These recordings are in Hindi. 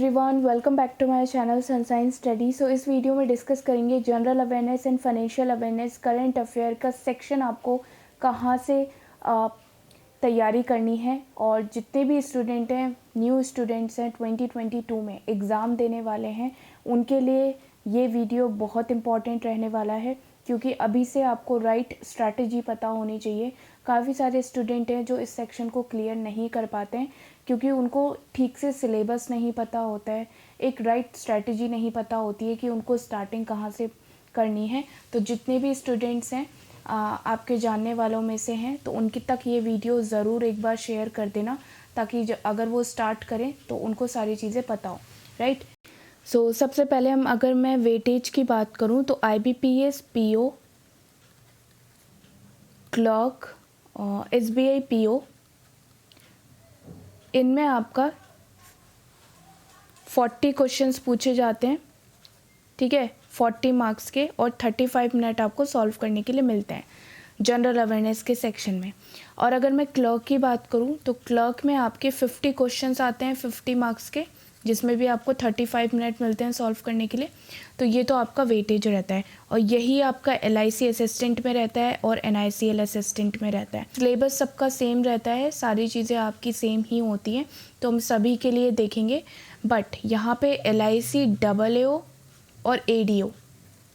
Everyone, welcome back to my channel Sunshine Study. So इस वीडियो में डिस्कस करेंगे general awareness and financial awareness current affair का सेक्शन आपको कहाँ से तैयारी करनी है। और जितने भी स्टूडेंट हैं, न्यू स्टूडेंट्स हैं, 2022 में एग्ज़ाम देने वाले हैं, उनके लिए ये वीडियो बहुत इम्पॉर्टेंट रहने वाला है, क्योंकि अभी से आपको राइट स्ट्रैटेजी पता होनी चाहिए। काफ़ी सारे स्टूडेंट हैं जो इस सेक्शन को क्लियर नहीं कर पाते हैं, क्योंकि उनको ठीक से सिलेबस नहीं पता होता है, एक राइट स्ट्रैटेजी नहीं पता होती है कि उनको स्टार्टिंग कहाँ से करनी है। तो जितने भी स्टूडेंट्स हैं आपके जानने वालों में से हैं, तो उनके तक ये वीडियो ज़रूर एक बार शेयर कर देना, ताकि अगर वो स्टार्ट करें तो उनको सारी चीज़ें पता हो, राइट। सो सबसे पहले अगर मैं वेटेज की बात करूं तो IBPS PO, clerk, SBI PO, इनमें आपका 40 क्वेश्चंस पूछे जाते हैं, ठीक है, 40 मार्क्स के, और 35 मिनट आपको सॉल्व करने के लिए मिलते हैं जनरल अवेयरनेस के सेक्शन में। और अगर मैं क्लर्क की बात करूं तो क्लर्क में आपके 50 क्वेश्चंस आते हैं 50 मार्क्स के, जिसमें भी आपको 35 मिनट मिलते हैं सॉल्व करने के लिए। तो ये तो आपका वेटेज रहता है, और यही आपका LIC असिस्टेंट में रहता है और NICL असिस्टेंट में रहता है। सिलेबस सबका सेम रहता है, सारी चीज़ें आपकी सेम ही होती हैं, तो हम सभी के लिए देखेंगे। बट यहाँ पे LIC AAO और ADO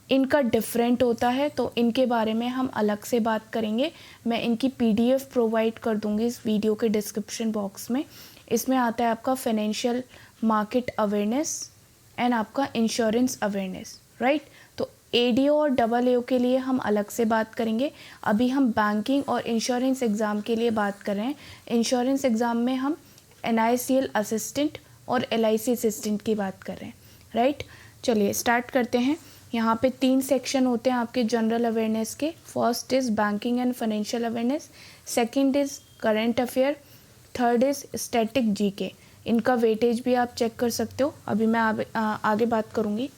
इनका डिफरेंट होता है, तो इनके बारे में हम अलग से बात करेंगे। मैं इनकी PDF प्रोवाइड कर दूंगी इस वीडियो के डिस्क्रिप्शन बॉक्स में। इसमें आता है आपका फाइनेंशियल मार्केट अवेयरनेस एंड आपका इंश्योरेंस अवेयरनेस, राइट। तो ADO और AAO के लिए हम अलग से बात करेंगे। अभी हम बैंकिंग और इंश्योरेंस एग्ज़ाम के लिए बात कर रहे हैं। इंश्योरेंस एग्ज़ाम में हम NICL असिस्टेंट और LIC असिस्टेंट की बात कर रहे हैं, राइट। चलिए स्टार्ट करते हैं। यहाँ पे 3 सेक्शन होते हैं आपके जनरल अवेयरनेस के। First is banking and financial awareness, second is current affair, third is static GK। इनका वेटेज भी आप चेक कर सकते हो, अभी मैं आगे बात करूँगी।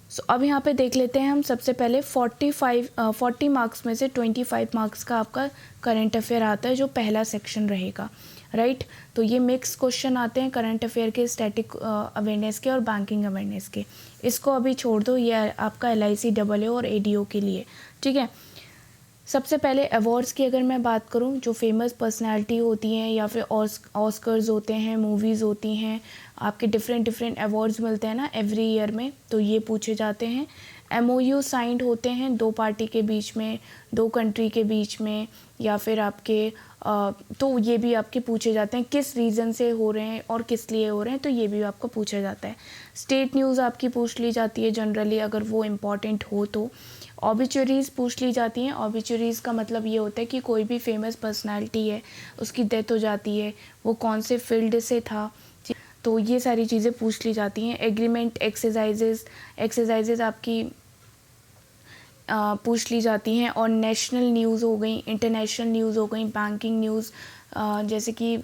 सो अब यहाँ पे देख लेते हैं हम। सबसे पहले 40 मार्क्स में से 25 मार्क्स का आपका करंट अफेयर आता है, जो पहला सेक्शन रहेगा, राइट। तो ये मिक्स क्वेश्चन आते हैं करंट अफेयर के, स्टैटिक अवेयरनेस के और बैंकिंग अवेयरनेस के। इसको अभी छोड़ दो, ये आपका LIC AAO और ADO के लिए, ठीक है। सबसे पहले अवार्ड्स की अगर मैं बात करूं, जो फेमस पर्सनालिटी होती हैं या फिर ऑस्कर्स होते हैं, मूवीज़ होती हैं, आपके डिफरेंट अवार्ड्स मिलते हैं ना एवरी ईयर में, तो ये पूछे जाते हैं। MOU साइंड होते हैं 2 पार्टी के बीच में, 2 कंट्री के बीच में, या फिर आपके तो ये भी आपके पूछे जाते हैं किस रीज़न से हो रहे हैं और किस लिए हो रहे हैं, तो ये भी आपको पूछा जाता है। स्टेट न्यूज़ आपकी पूछ ली जाती है जनरली, अगर वो इम्पॉर्टेंट हो तो। ऑबिचुरीज़ पूछ ली जाती हैं। ऑबिचुरीज़ का मतलब ये होता है कि कोई भी फेमस पर्सनालिटी है, उसकी डेथ हो जाती है, वो कौन से फील्ड से था, तो ये सारी चीज़ें पूछ ली जाती हैं। एग्रीमेंट एक्सरसाइजेज आपकी पूछ ली जाती हैं। और नेशनल न्यूज़ हो गई, इंटरनेशनल न्यूज़ हो गई, बैंकिंग न्यूज़, जैसे कि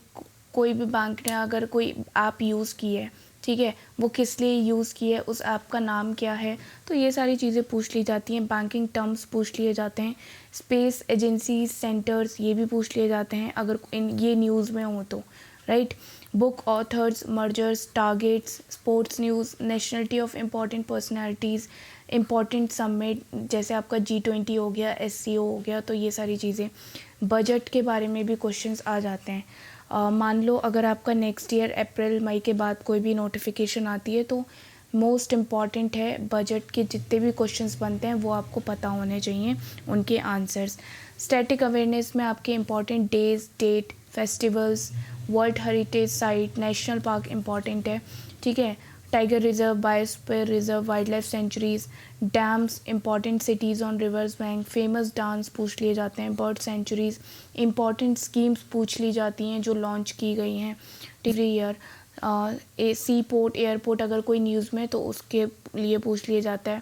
कोई भी बैंक ने अगर कोई ऐप यूज़ की है, ठीक है, वो किस लिए यूज़ की है, उस ऐप का नाम क्या है, तो ये सारी चीज़ें पूछ ली जाती हैं। बैंकिंग टर्म्स पूछ लिए जाते हैं। स्पेस एजेंसीज, सेंटर्स, ये भी पूछ लिए जाते हैं अगर ये न्यूज़ में हो तो, right. Book authors, mergers, targets, sports news, nationality of important personalities, important summit, जैसे आपका G20 हो गया, SCO हो गया, तो ये सारी चीज़ें। बजट के बारे में भी क्वेश्चंस आ जाते हैं। मान लो अगर आपका नेक्स्ट ईयर अप्रैल मई के बाद कोई भी नोटिफिकेशन आती है, तो मोस्ट इम्पॉर्टेंट है बजट के जितने भी क्वेश्चंस बनते हैं वो आपको पता होने चाहिए, उनके आंसर्स। स्टैटिक अवेयरनेस में आपके important days, date, festivals, world heritage site, national park important है, ठीक है, tiger reserve, biosphere reserve, wild life sanctuaries, dams, important cities on rivers bank, famous dance पूछ लिए जाते हैं, बर्ड सेंचुरीज, इंपॉर्टेंट स्कीम्स पूछ ली जाती हैं जो लॉन्च की गई हैं एवरी ईयर। सी पोर्ट, एयरपोर्ट अगर कोई न्यूज़ में, तो उसके लिए पूछ लिया जाता है।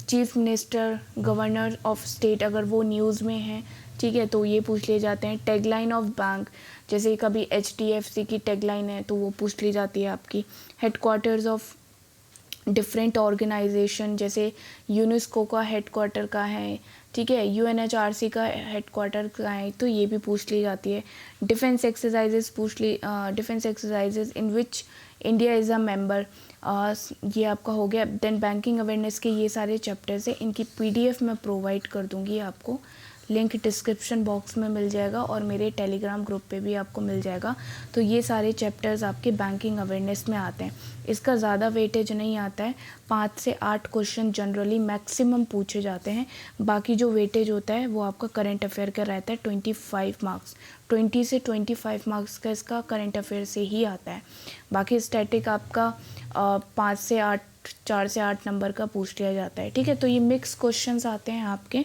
Chief minister, governor of state अगर वो न्यूज़ में हैं, ठीक है, तो ये पूछ लिए जाते हैं। टैगलाइन ऑफ बैंक, जैसे कभी HDFC की टैगलाइन है तो वो पूछ ली जाती है आपकी। हेडक्वार्टर्स ऑफ डिफरेंट ऑर्गेनाइजेशन, जैसे यूनेस्को का हेडक्वार्टर का है, ठीक है। यूएनएचआरसी का हेडक्वार्टर कहाँ है, तो ये भी पूछ ली जाती है। Defence exercises in which India is a member, ये आपका हो गया। देन बैंकिंग अवेयरनेस के ये सारे चैप्टर्स हैं, इनकी पीडीएफ मैं प्रोवाइड कर दूंगी आपको, लिंक डिस्क्रिप्शन बॉक्स में मिल जाएगा और मेरे टेलीग्राम ग्रुप पे भी आपको मिल जाएगा। तो ये सारे चैप्टर्स आपके बैंकिंग अवेयरनेस में आते हैं। इसका ज़्यादा वेटेज नहीं आता है, 5 से 8 क्वेश्चन जनरली मैक्सिमम पूछे जाते हैं। बाकी जो वेटेज होता है वो आपका करंट अफेयर का रहता है 25 मार्क्स, 20 से 25 मार्क्स का इसका करंट अफेयर से ही आता है। बाकी स्टैटिक आपका 5 से 8, 4 से 8 नंबर का पूछ लिया जाता है। ठीक है, तो ये मिक्स क्वेश्चंस आते हैं आपके।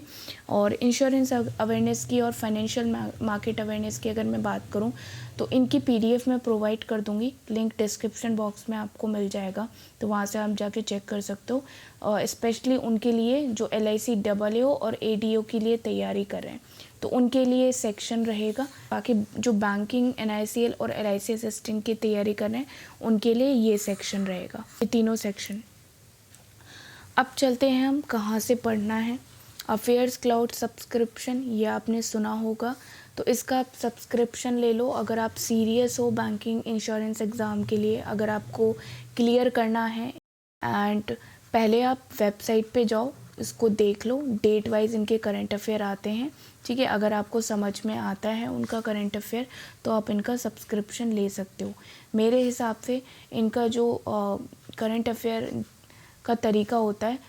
और इंश्योरेंस अवेयरनेस की और फाइनेंशियल मार्केट अवेयरनेस की अगर मैं बात करूं तो इनकी पीडीएफ मैं प्रोवाइड कर दूंगी, लिंक डिस्क्रिप्शन बॉक्स में आपको मिल जाएगा, तो वहां से आप जाके चेक कर सकते हो। स्पेशली उनके लिए जो LIC AAO और ADO के लिए तैयारी कर रहे हैं, तो उनके लिए सेक्शन रहेगा। बाकी जो बैंकिंग, NICL और LIC असिस्टेंट की तैयारी कर रहे हैं उनके लिए ये सेक्शन रहेगा, ये तीनों सेक्शन। अब चलते हैं हम कहाँ से पढ़ना है। अफेयर्स क्लाउड सब्सक्रिप्शन, ये आपने सुना होगा, तो इसका आप सब्सक्रिप्शन ले लो अगर आप सीरियस हो बैंकिंग इंश्योरेंस एग्ज़ाम के लिए, अगर आपको क्लियर करना है। एंड पहले आप वेबसाइट पे जाओ, इसको देख लो, डेट वाइज इनके करंट अफेयर आते हैं। ठीक है, अगर आपको समझ में आता है उनका करंट अफेयर तो आप इनका सब्सक्रिप्शन ले सकते हो। मेरे हिसाब से इनका जो करंट अफेयर का तरीका होता है,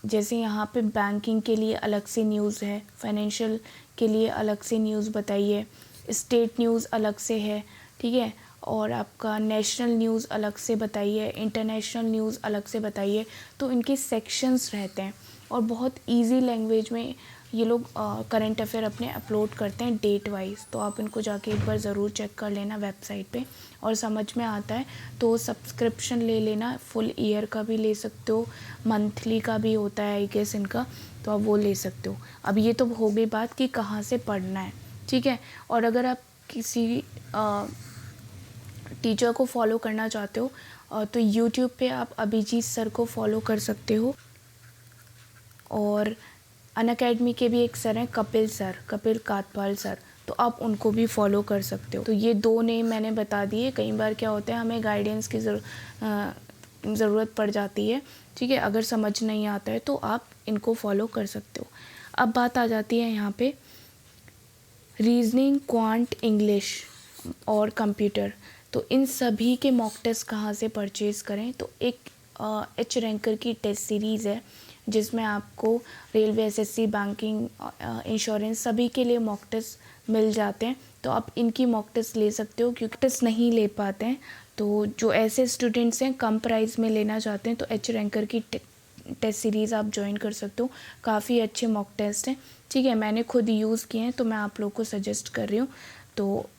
जैसे यहाँ पे बैंकिंग के लिए अलग से न्यूज़ है, फाइनेंशियल के लिए अलग से न्यूज़ बताइए, स्टेट न्यूज़ अलग से है, ठीक है, और आपका नेशनल न्यूज़ अलग से बताइए, इंटरनेशनल न्यूज़ अलग से बताइए। तो इनके सेक्शंस रहते हैं और बहुत इजी लैंग्वेज में ये लोग करंट अफेयर अपने अपलोड करते हैं डेट वाइज। तो आप इनको जाके एक बार ज़रूर चेक कर लेना वेबसाइट पे, और समझ में आता है तो सब्सक्रिप्शन ले लेना। फुल ईयर का भी ले सकते हो, मंथली का भी होता है आई गेस इनका, तो आप वो ले सकते हो। अब ये तो हो गई बात कि कहाँ से पढ़ना है, ठीक है। और अगर आप किसी टीचर को फॉलो करना चाहते हो तो यूट्यूब पे आप अभिजीत सर को फॉलो कर सकते हो, और अनअकैडमी के भी एक सर हैं कपिल कातपाल सर, तो आप उनको भी फॉलो कर सकते हो। तो ये 2 नेम मैंने बता दिए। कई बार क्या होता है हमें गाइडेंस की ज़रूरत पड़ जाती है, ठीक है, अगर समझ नहीं आता है तो आप इनको फॉलो कर सकते हो। अब बात आ जाती है यहाँ पे रीजनिंग, क्वांट, इंग्लिश और कंप्यूटर। तो इन सभी के मॉक टेस्ट कहाँ से परचेज़ करें, तो एक एच रैंकर की टेस्ट सीरीज़ है जिसमें आपको रेलवे, SSC, बैंकिंग, इंश्योरेंस सभी के लिए मॉक टेस्ट मिल जाते हैं। तो आप इनकी मॉक टेस्ट ले सकते हो, क्योंकि टेस्ट नहीं ले पाते हैं तो जो ऐसे स्टूडेंट्स हैं कम प्राइस में लेना चाहते हैं तो एच रैंकर की टेस्ट सीरीज़ आप ज्वाइन कर सकते हो। काफ़ी अच्छे मॉक टेस्ट हैं, ठीक है, मैंने खुद यूज़ किए हैं तो मैं आप लोग को सजेस्ट कर रही हूँ। तो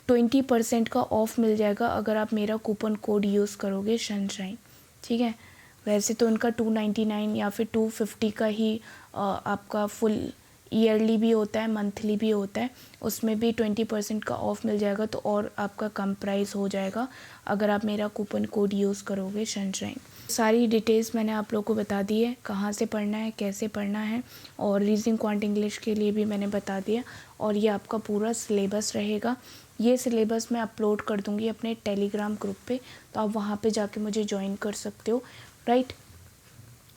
20% का ऑफ़ मिल जाएगा अगर आप मेरा कूपन कोड यूज़ करोगे सनशाइन, ठीक है। वैसे तो उनका 299 या फिर 250 का ही आपका फुल ईयरली भी होता है, मंथली भी होता है, उसमें भी 20% का ऑफ़ मिल जाएगा, तो और आपका कम प्राइस हो जाएगा अगर आप मेरा कूपन कोड यूज़ करोगे सनशाइन। सारी डिटेल्स मैंने आप लोगों को बता दी है, कहाँ से पढ़ना है, कैसे पढ़ना है, और रीजनिंग, क्वांट, इंग्लिश के लिए भी मैंने बता दिया। और ये आपका पूरा सिलेबस रहेगा। ये सिलेबस मैं अपलोड कर दूँगी अपने टेलीग्राम ग्रुप पे, तो आप वहाँ पे जाके मुझे ज्वाइन कर सकते हो, राइट।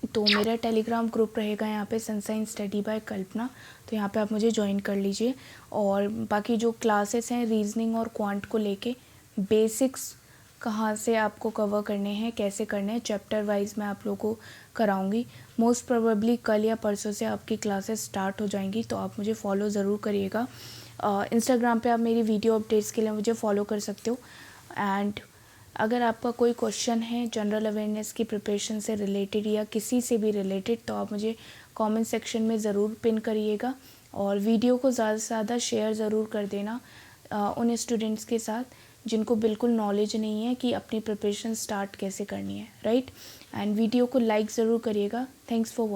तो मेरा टेलीग्राम ग्रुप रहेगा यहाँ पे सनशाइन स्टडी बाय कल्पना, तो यहाँ पे आप मुझे ज्वाइन कर लीजिए। और बाकी जो क्लासेस हैं रीजनिंग और क्वांट को लेके, बेसिक्स कहाँ से आपको कवर करने हैं, कैसे करने हैं, चैप्टर वाइज मैं आप लोगों को कराऊंगी। मोस्ट प्रोबेबली कल या परसों से आपकी क्लासेस स्टार्ट हो जाएंगी, तो आप मुझे फॉलो ज़रूर करिएगा। इंस्टाग्राम पे आप मेरी वीडियो अपडेट्स के लिए मुझे फॉलो कर सकते हो। एंड अगर आपका कोई क्वेश्चन है जनरल अवेयरनेस की प्रिपरेशन से रिलेटेड या किसी से भी रिलेटेड, तो आप मुझे कमेंट सेक्शन में ज़रूर पिन करिएगा, और वीडियो को ज़्यादा से ज़्यादा शेयर ज़रूर कर देना उन स्टूडेंट्स के साथ जिनको बिल्कुल नॉलेज नहीं है कि अपनी प्रिपरेशन स्टार्ट कैसे करनी है, राइट। एंड वीडियो को लाइक ज़रूर करिएगा। Thanks for